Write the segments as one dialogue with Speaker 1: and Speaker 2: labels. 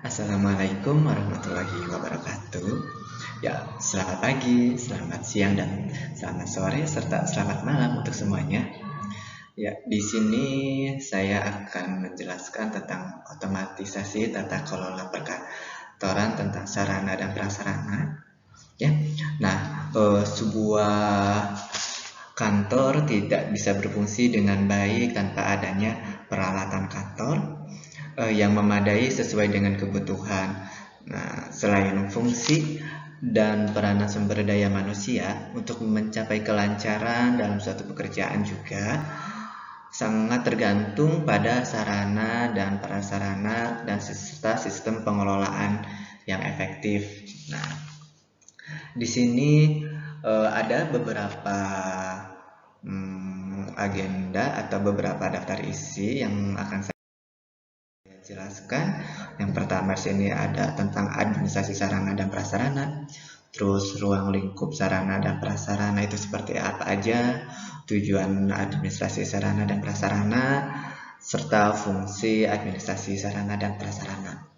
Speaker 1: Assalamualaikum warahmatullahi wabarakatuh. Ya, selamat pagi, selamat siang, dan selamat sore, serta selamat malam untuk semuanya. Ya, di sini saya akan menjelaskan tentang otomatisasi tata kelola perkantoran tentang sarana dan prasarana. Ya, nah, sebuah kantor tidak bisa berfungsi dengan baik tanpa adanya peralatan kantor yang memadai sesuai dengan kebutuhan. Nah, selain fungsi dan peranan sumber daya manusia untuk mencapai kelancaran dalam suatu pekerjaan juga sangat tergantung pada sarana dan prasarana dan serta sistem pengelolaan yang efektif. Nah, di sini ada beberapa agenda atau beberapa daftar isi yang akan saya jelaskan. Yang pertama sini ada tentang administrasi sarana dan prasarana. Terus ruang lingkup sarana dan prasarana itu seperti apa aja, tujuan administrasi sarana dan prasarana, serta fungsi administrasi sarana dan prasarana.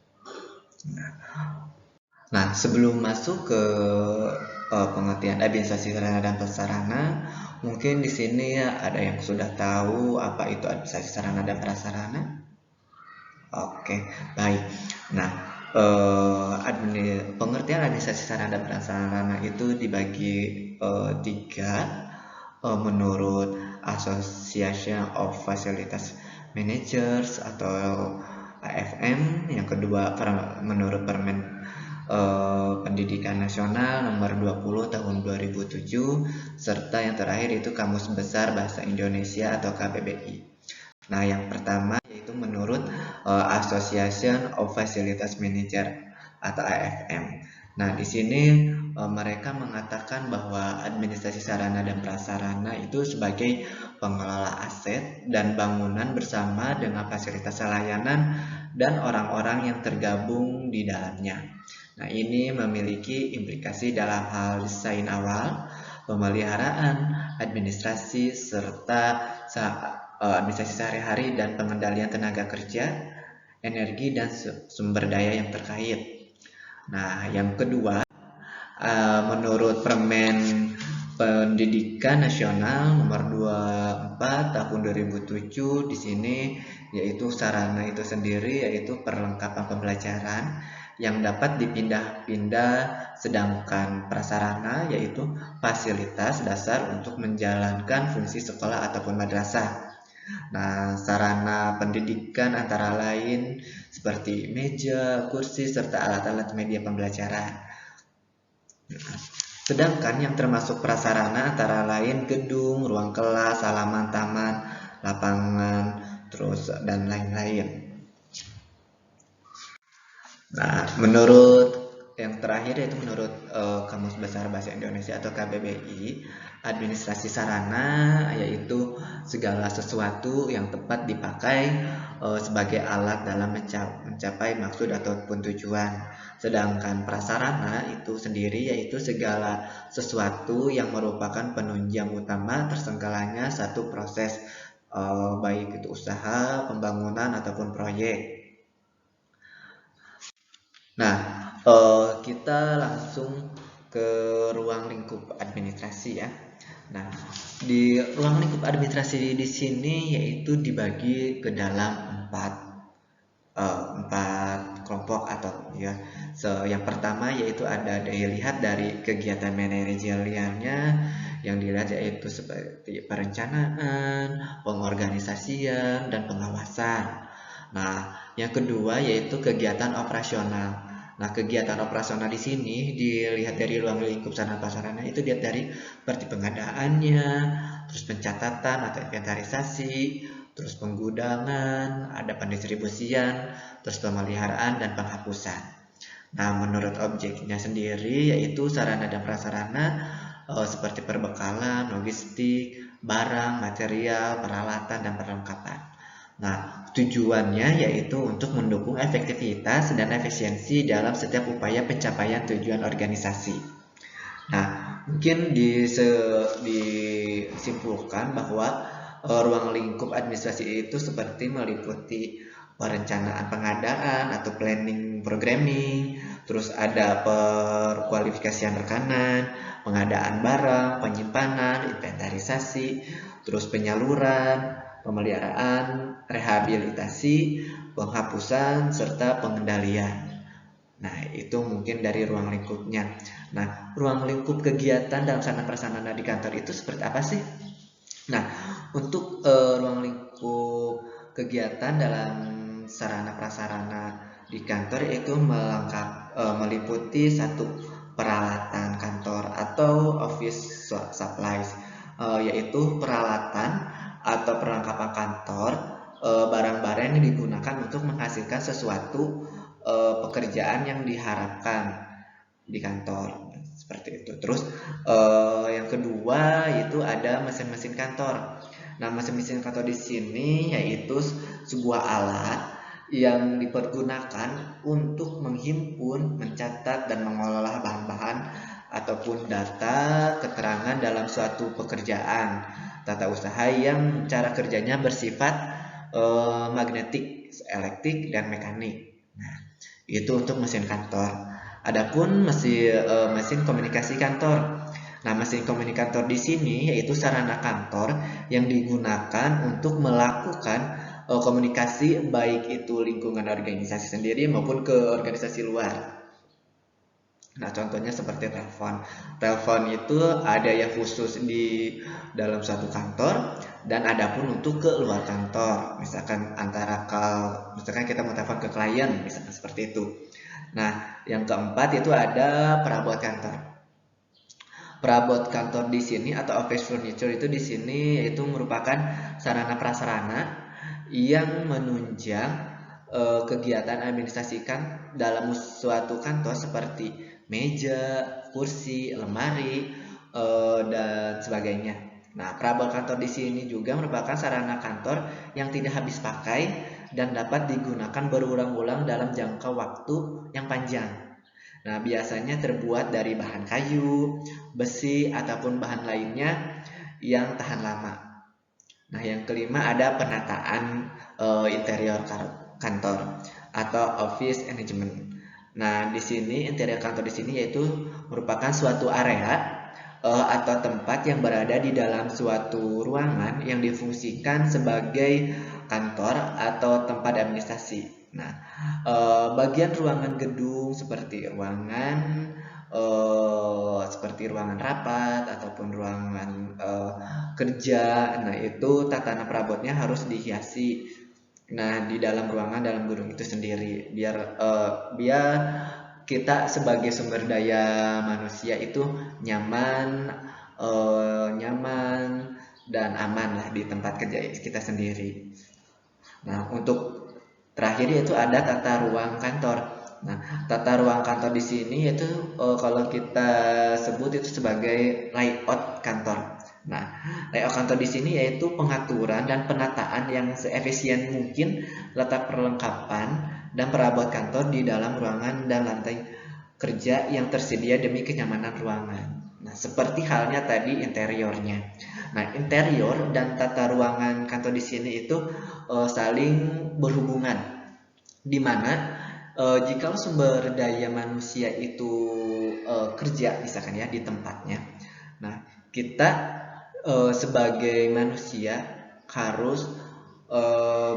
Speaker 1: Nah, sebelum masuk ke pengertian administrasi sarana dan prasarana, mungkin di sini ada yang sudah tahu apa itu administrasi sarana dan prasarana. Oke, baik. Nah, pengertian administrasi sarana dan prasarana itu dibagi tiga menurut Association of Facilities Managers atau AFM. Yang kedua menurut Permen Pendidikan Nasional nomor 20 tahun 2007, serta yang terakhir itu Kamus Besar Bahasa Indonesia atau KBBI. Nah, yang pertama yaitu menurut Association of Facilities Manager atau AFM. Nah, di sini mereka mengatakan bahwa administrasi sarana dan prasarana itu sebagai pengelola aset dan bangunan bersama dengan fasilitas layanan dan orang-orang yang tergabung di dalamnya. Nah, ini memiliki implikasi dalam hal desain awal, pemeliharaan, administrasi, serta administrasi sehari-hari dan pengendalian tenaga kerja, energi, dan sumber daya yang terkait. Nah, yang kedua, menurut Permen Pendidikan Nasional nomor 24 tahun 2007, di sini yaitu sarana itu sendiri yaitu perlengkapan pembelajaran yang dapat dipindah-pindah, sedangkan prasarana yaitu fasilitas dasar untuk menjalankan fungsi sekolah ataupun madrasah. Nah, sarana pendidikan antara lain seperti meja, kursi, serta alat-alat media pembelajaran. Sedangkan yang termasuk prasarana antara lain gedung, ruang kelas, halaman taman, lapangan, terus dan lain-lain. Nah, menurut yang terakhir yaitu menurut Kamus Besar Bahasa Indonesia atau KBBI, administrasi sarana yaitu segala sesuatu yang tepat dipakai sebagai alat dalam mencapai maksud ataupun tujuan. Sedangkan prasarana itu sendiri yaitu segala sesuatu yang merupakan penunjang utama tersenggalanya satu proses, baik itu usaha, pembangunan ataupun proyek. Nah, kita langsung ke ruang lingkup administrasi ya. Nah, di ruang lingkup administrasi di sini yaitu dibagi ke dalam empat kelompok atau ya. Yang pertama yaitu ada dilihat dari kegiatan manajerialnya, yang dilihat yaitu seperti perencanaan, pengorganisasian, dan pengawasan. Nah, yang kedua yaitu kegiatan operasional. Nah, kegiatan operasional di sini dilihat dari ruang lingkup sarana prasarana itu dilihat dari seperti pengadaannya, terus pencatatan atau inventarisasi, terus penggudangan, ada pendistribusian, terus pemeliharaan dan penghapusan. Nah, menurut objeknya sendiri yaitu sarana dan prasarana seperti perbekalan, logistik, barang, material, peralatan, dan perlengkapan. Nah, tujuannya yaitu untuk mendukung efektivitas dan efisiensi dalam setiap upaya pencapaian tujuan organisasi. Nah, mungkin disimpulkan bahwa ruang lingkup administrasi itu seperti meliputi perencanaan pengadaan atau planning programming, terus ada perkualifikasian rekanan, pengadaan barang, penyimpanan, inventarisasi, terus penyaluran, pemeliharaan, rehabilitasi, penghapusan, serta pengendalian. Nah, itu mungkin dari ruang lingkupnya. Nah, ruang lingkup kegiatan dalam sarana prasarana di kantor itu seperti apa sih? Nah, untuk ruang lingkup kegiatan dalam sarana prasarana di kantor itu meliputi satu peralatan kantor atau office supplies, yaitu peralatan atau perlengkapan kantor, barang-barang yang digunakan untuk menghasilkan sesuatu pekerjaan yang diharapkan di kantor seperti itu. Terus yang kedua itu ada mesin-mesin kantor. Nah, mesin-mesin kantor di sini yaitu sebuah alat yang dipergunakan untuk menghimpun, mencatat, dan mengolah bahan-bahan ataupun data keterangan dalam suatu pekerjaan tata usaha yang cara kerjanya bersifat magnetik, elektrik, dan mekanik. Nah, itu untuk mesin kantor. Adapun mesin komunikasi kantor. Nah, mesin komunikator di sini yaitu sarana kantor yang digunakan untuk melakukan komunikasi baik itu lingkungan organisasi sendiri maupun ke organisasi luar. Nah, contohnya seperti telepon. Telepon itu ada yang khusus di dalam suatu kantor dan ada pun untuk ke luar kantor. Misalkan misalkan kita mau telepon ke klien, misalkan seperti itu. Nah, yang keempat itu ada perabot kantor. Perabot kantor di sini atau office furniture itu di sini yaitu merupakan sarana prasarana yang menunjang kegiatan administrasikan dalam suatu kantor seperti meja, kursi, lemari, dan sebagainya. Nah, perabot kantor di sini juga merupakan sarana kantor yang tidak habis pakai dan dapat digunakan berulang-ulang dalam jangka waktu yang panjang. Nah, biasanya terbuat dari bahan kayu, besi, ataupun bahan lainnya yang tahan lama. Nah, yang kelima ada penataan interior kantor atau office management. Nah, di sini interior kantor di sini yaitu merupakan suatu area atau tempat yang berada di dalam suatu ruangan yang difungsikan sebagai kantor atau tempat administrasi. Nah, bagian ruangan gedung seperti ruangan rapat ataupun ruangan kerja. Nah, itu tatanan perabotnya harus dihiasi. Nah, di dalam dalam gedung itu sendiri biar kita sebagai sumber daya manusia itu nyaman dan aman lah di tempat kerja kita sendiri. Nah, untuk terakhir yaitu ada tata ruang kantor. Nah, tata ruang kantor di sini yaitu kalau kita sebut itu sebagai layout kantor. Nah, layout kantor di sini yaitu pengaturan dan penataan yang seefisien mungkin letak perlengkapan dan perabot kantor di dalam ruangan dan lantai kerja yang tersedia demi kenyamanan ruangan. Nah, seperti halnya tadi interiornya. Nah, interior dan tata ruangan kantor di sini itu saling berhubungan, di mana jika sumber daya manusia itu kerja misalkan ya di tempatnya. Nah, kita sebagai manusia harus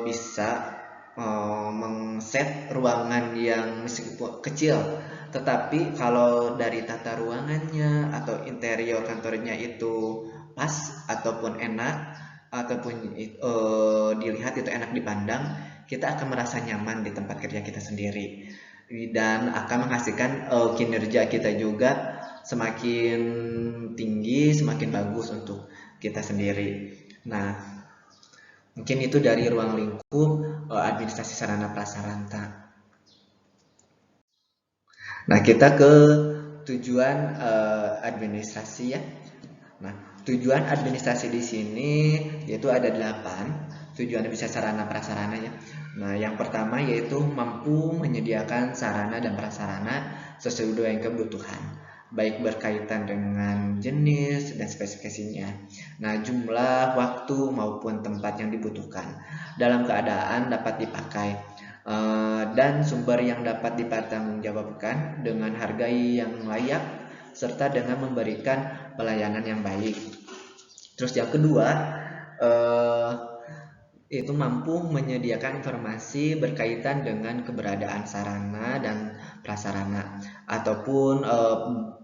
Speaker 1: bisa mengset ruangan yang meskipun kecil, tetapi kalau dari tata ruangannya atau interior kantornya itu pas ataupun enak ataupun dilihat itu enak dipandang, kita akan merasa nyaman di tempat kerja kita sendiri dan akan menghasilkan kinerja kita juga semakin tinggi, semakin bagus untuk kita sendiri. Nah, mungkin itu dari ruang lingkup administrasi sarana prasarana. Nah, kita ke tujuan administrasi ya. Nah, tujuan administrasi di sini yaitu ada 8 tujuan administrasi sarana prasarana ya. Nah, yang pertama yaitu mampu menyediakan sarana dan prasarana sesuai dengan kebutuhan, baik berkaitan dengan jenis dan spesifikasinya. Nah, jumlah, waktu maupun tempat yang dibutuhkan dalam keadaan dapat dipakai. dan sumber yang dapat dipertanggungjawabkan dengan harga yang layak serta dengan memberikan pelayanan yang baik. Terus yang kedua, eh, itu mampu menyediakan informasi berkaitan dengan keberadaan sarana dan prasarana ataupun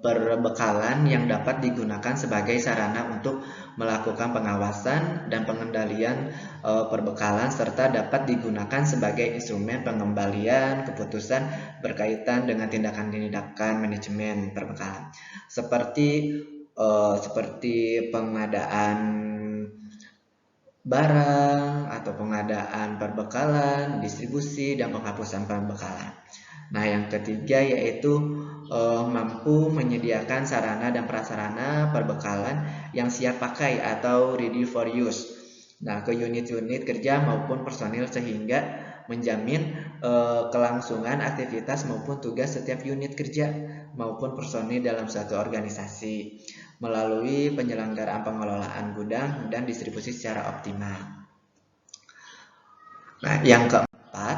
Speaker 1: perbekalan yang dapat digunakan sebagai sarana untuk melakukan pengawasan dan pengendalian perbekalan serta dapat digunakan sebagai instrumen pengembalian keputusan berkaitan dengan tindakan-tindakan manajemen perbekalan seperti pengadaan barang atau pengadaan perbekalan, distribusi, dan penghapusan perbekalan. Nah, yang ketiga yaitu mampu menyediakan sarana dan prasarana perbekalan yang siap pakai atau ready for use. Nah, ke unit-unit kerja maupun personil sehingga menjamin kelangsungan aktivitas maupun tugas setiap unit kerja maupun personil dalam suatu organisasi melalui penyelenggaraan pengelolaan gudang dan distribusi secara optimal. Nah, yang keempat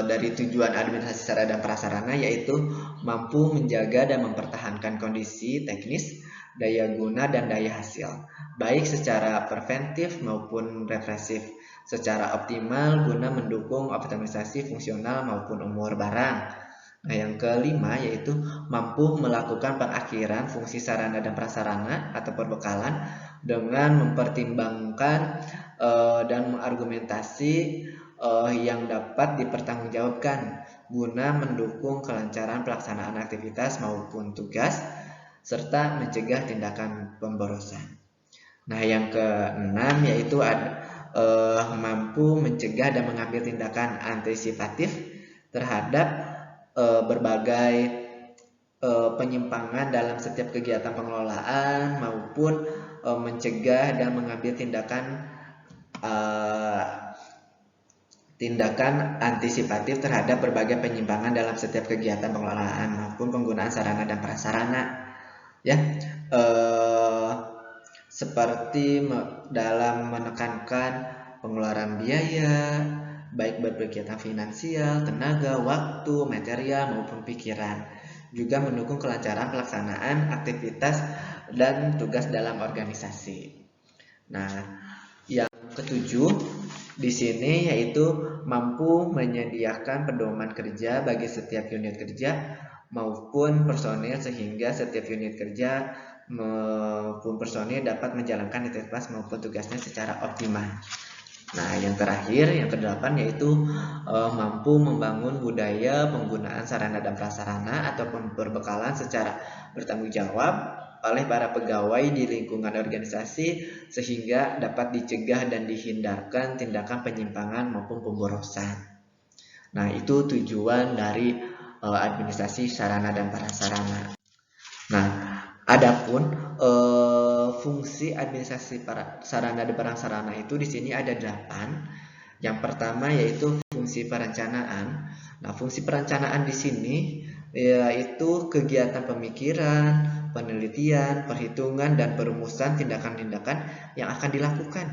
Speaker 1: dari tujuan administrasi sarana dan prasarana yaitu mampu menjaga dan mempertahankan kondisi teknis, daya guna dan daya hasil, baik secara preventif maupun represif, secara optimal guna mendukung optimalisasi fungsional maupun umur barang. Nah, yang kelima yaitu mampu melakukan pengakhiran fungsi sarana dan prasarana atau perbekalan dengan mempertimbangkan dan mengargumentasi yang dapat dipertanggungjawabkan guna mendukung kelancaran pelaksanaan aktivitas maupun tugas serta mencegah tindakan pemborosan. Nah, yang keenam yaitu mampu mencegah dan mengambil tindakan antisipatif terhadap berbagai penyimpangan dalam setiap kegiatan pengelolaan maupun mencegah dan mengambil tindakan antisipatif terhadap berbagai penyimpangan dalam setiap kegiatan pengelolaan maupun penggunaan sarana dan prasarana, ya, seperti dalam menekankan pengeluaran biaya, baik berkegiatan finansial, tenaga, waktu, material maupun pikiran. Juga mendukung kelancaran pelaksanaan aktivitas dan tugas dalam organisasi. Nah, yang ketujuh di sini yaitu mampu menyediakan pedoman kerja bagi setiap unit kerja maupun personil sehingga setiap unit kerja maupun personil dapat menjalankan aktivitas maupun tugasnya secara optimal. Nah, yang terakhir, yang kedelapan yaitu mampu membangun budaya penggunaan sarana dan prasarana ataupun perbekalan secara bertanggung jawab oleh para pegawai di lingkungan organisasi sehingga dapat dicegah dan dihindarkan tindakan penyimpangan maupun pemborosan. Nah, itu tujuan dari administrasi sarana dan prasarana. Nah, adapun fungsi administrasi sarana dan prasarana itu di sini ada 8. Yang pertama yaitu fungsi perencanaan. Nah, fungsi perencanaan di sini yaitu kegiatan pemikiran, penelitian, perhitungan dan perumusan tindakan-tindakan yang akan dilakukan,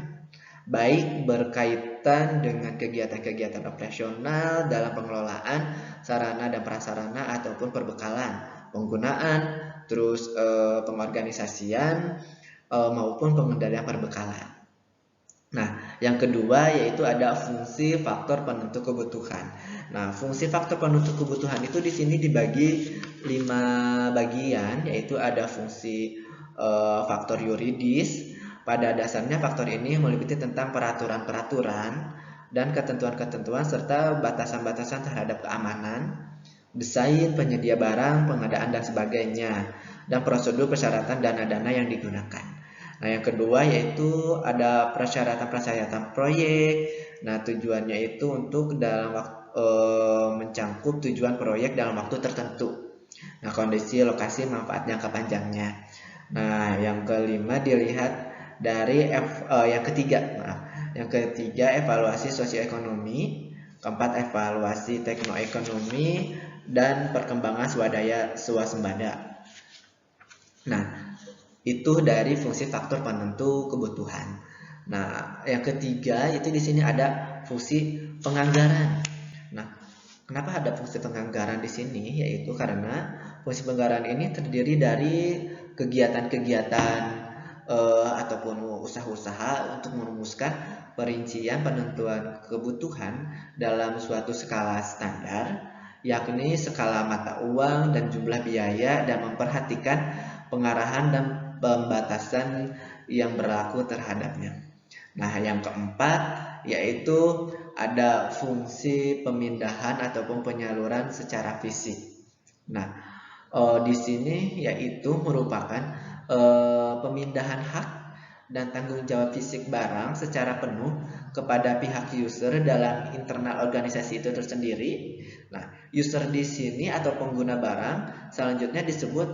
Speaker 1: baik berkaitan dengan kegiatan-kegiatan operasional dalam pengelolaan sarana dan prasarana ataupun perbekalan, penggunaan, terus pengorganisasian maupun pengendalian perbekalan. Nah, yang kedua yaitu ada fungsi faktor penentu kebutuhan. Nah, fungsi faktor penentu kebutuhan itu di sini dibagi 5 bagian, yaitu ada fungsi faktor yuridis. Pada dasarnya faktor ini meliputi tentang peraturan-peraturan dan ketentuan-ketentuan serta batasan-batasan terhadap keamanan, desain, penyedia barang, pengadaan dan sebagainya, dan prosedur persyaratan dana-dana yang digunakan. Nah, yang kedua yaitu ada persyaratan-persyaratan proyek. Nah, tujuannya itu untuk dalam mencangkup tujuan proyek dalam waktu tertentu. Nah, kondisi, lokasi, manfaat jangka panjangnya. Nah, yang kelima dilihat dari yang ketiga evaluasi sosioekonomi, keempat evaluasi teknoekonomi dan perkembangan swadaya swasembada. Nah, itu dari fungsi faktor penentu kebutuhan. Nah, yang ketiga itu di sini ada fungsi penganggaran. Nah, Kenapa ada fungsi penganggaran di sini? Yaitu karena fungsi penganggaran ini terdiri dari kegiatan-kegiatan ataupun usaha-usaha untuk merumuskan perincian penentuan kebutuhan dalam suatu skala standar, yakni skala mata uang dan jumlah biaya, dan memperhatikan pengarahan dan pembatasan yang berlaku terhadapnya. Nah, yang keempat yaitu ada fungsi pemindahan ataupun penyaluran secara fisik. Nah, di sini yaitu merupakan pemindahan hak dan tanggung jawab fisik barang secara penuh kepada pihak user dalam internal organisasi itu tersendiri. Nah, user di sini atau pengguna barang selanjutnya disebut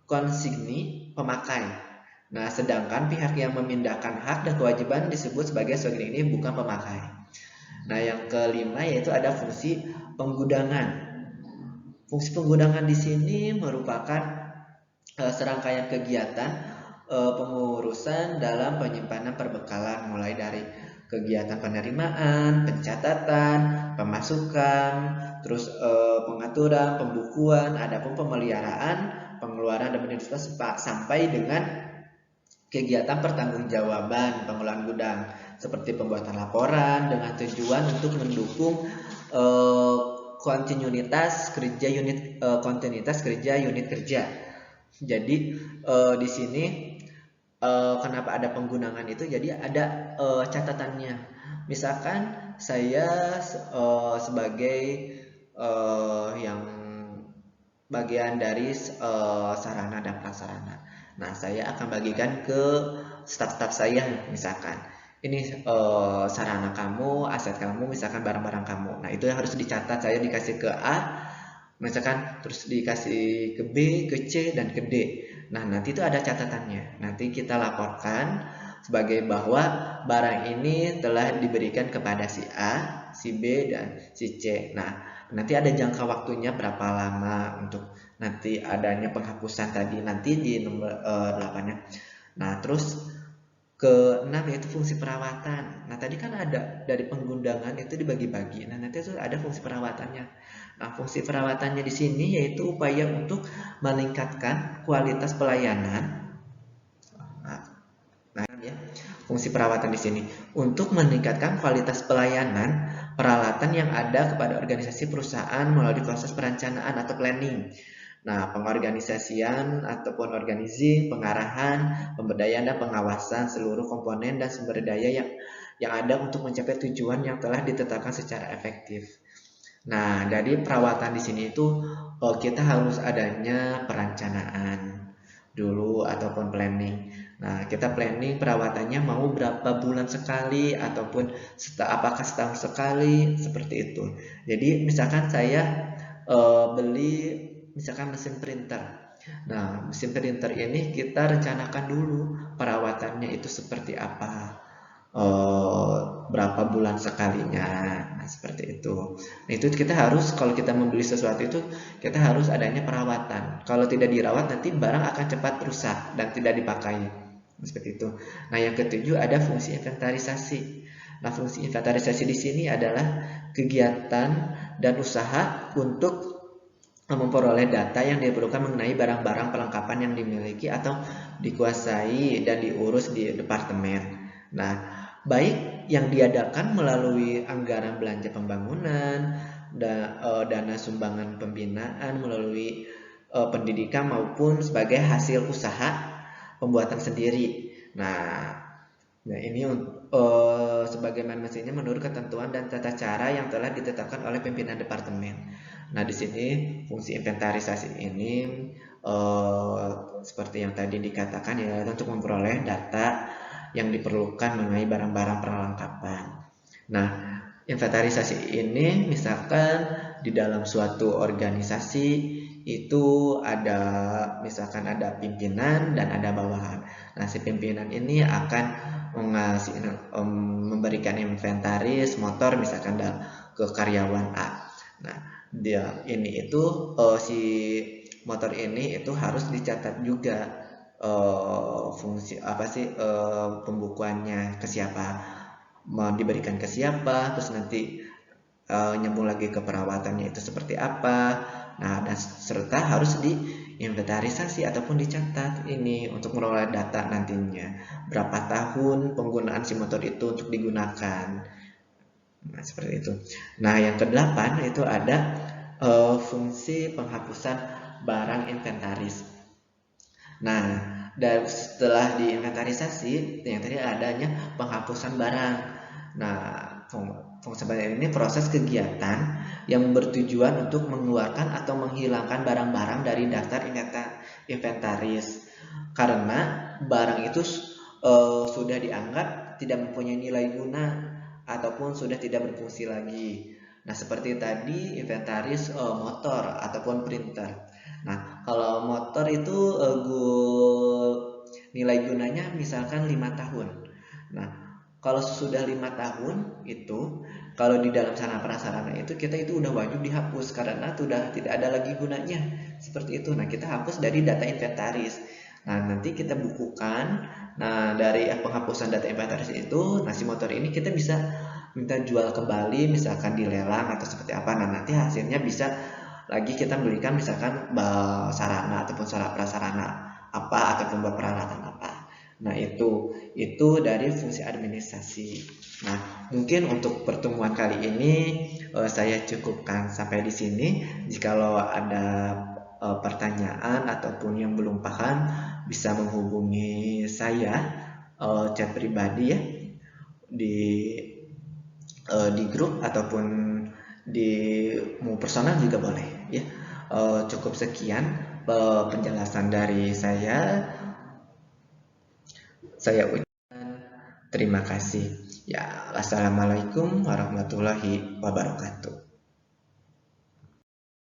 Speaker 1: konsigni pemakai. Nah, sedangkan pihak yang memindahkan hak dan kewajiban disebut sebagai subjek ini bukan pemakai. Nah, yang kelima yaitu ada fungsi penggudangan. Fungsi penggudangan di sini merupakan serangkaian kegiatan pengurusan dalam penyimpanan perbekalan, mulai dari kegiatan penerimaan, pencatatan, pemasukan, terus pengaturan, pembukuan, adapun pemeliharaan, pengeluaran dan pendistribusian sampai dengan kegiatan pertanggungjawaban pengelolaan gudang, seperti pembuatan laporan dengan tujuan untuk mendukung kontinuitas kerja unit kerja. Jadi di sini kenapa ada penggunaan itu? Jadi ada catatannya. Misalkan saya sebagai yang bagian dari sarana dan prasarana. Nah, saya akan bagikan ke staf-staf saya, misalkan ini sarana kamu, aset kamu, misalkan barang-barang kamu. Nah, itu harus dicatat. Saya dikasih ke A, misalkan terus dikasih ke B, ke C, dan ke D. Nah, nanti itu ada catatannya. Nanti kita laporkan sebagai bahwa barang ini telah diberikan kepada si A, si B, dan si C. Nah, nanti ada jangka waktunya berapa lama untuk nanti adanya penghapusan tadi, nanti di nomor 8-nya. Nah, terus ke-6 yaitu fungsi perawatan. Nah, tadi kan ada dari penggundangan itu dibagi-bagi. Nah, nanti itu ada fungsi perawatannya. Nah, fungsi perawatannya di sini yaitu upaya untuk meningkatkan kualitas pelayanan. Nah, ya, fungsi perawatan di sini untuk meningkatkan kualitas pelayanan peralatan yang ada kepada organisasi perusahaan melalui proses perencanaan atau planning. Nah, pengorganisasian ataupun organizing, pengarahan, pemberdayaan dan pengawasan seluruh komponen dan sumber daya yang ada untuk mencapai tujuan yang telah ditetapkan secara efektif. Nah, jadi perawatan di sini itu kita harus adanya perencanaan dulu ataupun planning. Nah, kita planning perawatannya mau berapa bulan sekali ataupun apakah setahun sekali, seperti itu. Jadi misalkan saya beli misalkan mesin printer. Nah, mesin printer ini kita rencanakan dulu perawatannya itu seperti apa, berapa bulan sekalinya. Nah, seperti itu. Nah, itu kita harus, kalau kita membeli sesuatu itu kita harus adanya perawatan. Kalau tidak dirawat nanti barang akan cepat rusak dan tidak dipakai. Seperti itu. Nah, yang ketujuh ada fungsi inventarisasi. Nah, fungsi inventarisasi di sini adalah kegiatan dan usaha untuk memperoleh data yang diperlukan mengenai barang-barang perlengkapan yang dimiliki atau dikuasai dan diurus di departemen. Nah, baik yang diadakan melalui anggaran belanja pembangunan, dana sumbangan pembinaan, melalui pendidikan maupun sebagai hasil usaha pembuatan sendiri. Nah, ini sebagaimana mestinya menurut ketentuan dan tata cara yang telah ditetapkan oleh pimpinan departemen. Nah, di sini fungsi inventarisasi ini seperti yang tadi dikatakan ya, untuk memperoleh data yang diperlukan mengenai barang-barang perlengkapan. Nah, inventarisasi ini misalkan di dalam suatu organisasi itu ada misalkan ada pimpinan dan ada bawahan. Nah, si pimpinan ini akan memberikan inventaris motor misalkan ke karyawan A. Nah, dia ini itu si motor ini itu harus dicatat juga fungsi apa sih pembukuannya ke siapa, mau diberikan ke siapa, terus nanti nyambung lagi ke perawatannya itu seperti apa. Nah, dan serta harus diinventarisasi ataupun dicatat ini untuk mengelola data nantinya. Berapa tahun penggunaan si motor itu untuk digunakan. Nah, seperti itu. Nah, yang kedelapan itu ada fungsi penghapusan barang inventaris. Nah, dan setelah diinventarisasi, yang tadi adanya penghapusan barang. Nah, fungsi barang ini proses kegiatan yang bertujuan untuk mengeluarkan atau menghilangkan barang-barang dari daftar inventaris karena barang itu sudah dianggap tidak mempunyai nilai guna ataupun sudah tidak berfungsi lagi. Nah, seperti tadi inventaris motor ataupun printer. Nah, kalau motor itu nilai gunanya misalkan 5 tahun. Nah, kalau sudah 5 tahun itu, kalau di dalam sarana prasarana itu kita itu udah wajib dihapus karena sudah tidak ada lagi gunanya. Seperti itu. Nah, kita hapus dari data inventaris. Nah, nanti kita bukukan. Nah, dari penghapusan data inventaris itu, nah si motor ini kita bisa minta jual kembali misalkan dilelang atau seperti apa. Nah, nanti hasilnya bisa lagi kita belikan misalkan sarana ataupun sarana prasarana apa ataupun peralatan apa. Nah, itu dari fungsi administrasi. Nah, mungkin untuk pertemuan kali ini saya cukupkan sampai di sini. Jikalau ada pertanyaan ataupun yang belum paham bisa menghubungi saya chat pribadi ya di di grup ataupun di mau personal juga boleh ya. Cukup sekian penjelasan dari saya. Saya ucapkan terima kasih. Ya, wassalamualaikum warahmatullahi wabarakatuh.